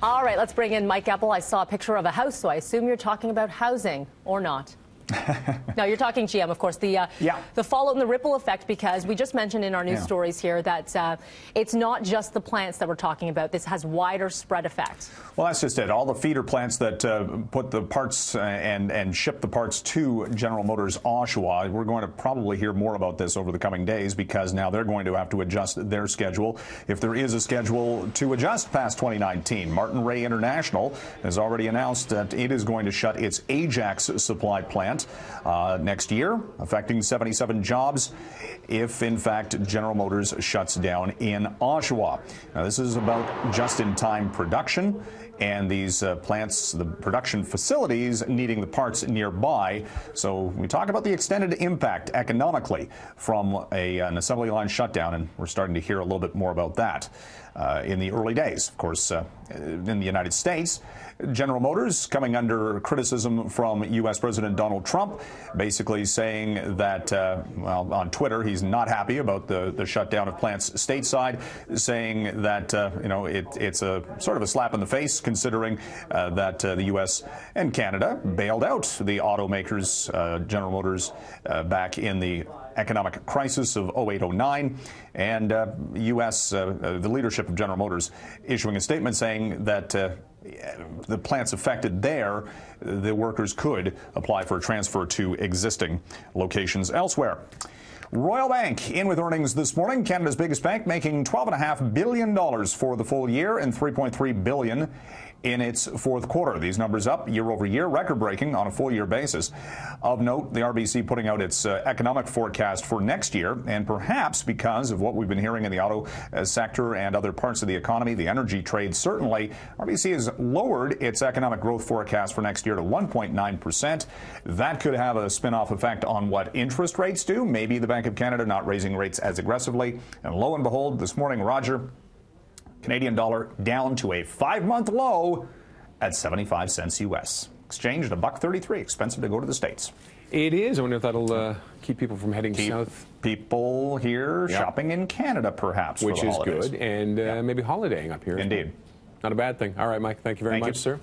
All right, let's bring in Mike Eppel. I saw a picture of a house, so I assume you're talking about housing, or not? No, you're talking GM, of course. The fallout and the ripple effect, because we just mentioned in our news stories here that it's not just the plants that we're talking about. This has wider spread effects. Well, that's just it. All the feeder plants that put the parts and ship the parts to General Motors Oshawa. We're going to probably hear more about this over the coming days, because now they're going to have to adjust their schedule, if there is a schedule to adjust past 2019. Martin Ray International has already announced that it is going to shut its Ajax supply plant next year, affecting 77 jobs if, in fact, General Motors shuts down in Oshawa. Now, this is about just-in-time production, and these plants, the production facilities, needing the parts nearby. So we talk about the extended impact economically from an assembly line shutdown, and we're starting to hear a little bit more about that in the early days. Of course, in the United States, General Motors coming under criticism from U.S. President Donald Trump, basically saying that, well, on Twitter, he's not happy about the shutdown of plants stateside, saying that, you know, it's a sort of a slap in the face, considering that the U.S. and Canada bailed out the automakers, General Motors, back in the economic crisis of 08-09, and U.S. The leadership of General Motors issuing a statement saying that the plants affected there, the workers could apply for a transfer to existing locations elsewhere. Royal Bank in with earnings this morning. Canada's biggest bank, making $12.5 billion for the full year and $3.3 billion in its fourth quarter. These numbers up year over year, record-breaking on a full-year basis. Of note, the RBC putting out its economic forecast for next year, and perhaps because of what we've been hearing in the auto sector and other parts of the economy, the energy trade certainly, RBC has lowered its economic growth forecast for next year to 1.9%. That could have a spin-off effect on what interest rates do. Maybe the Bank of Canada not raising rates as aggressively. And lo and behold, this morning, Roger, Canadian dollar down to a 5-month low at 75 cents U.S. Exchange at $1.33. Expensive to go to the States. It is. I wonder if that'll keep people from heading south. People here shopping in Canada, perhaps, which for the is holidays. good, and maybe holidaying up here. Indeed. Not a bad thing. All right, Mike, thank you very much, sir.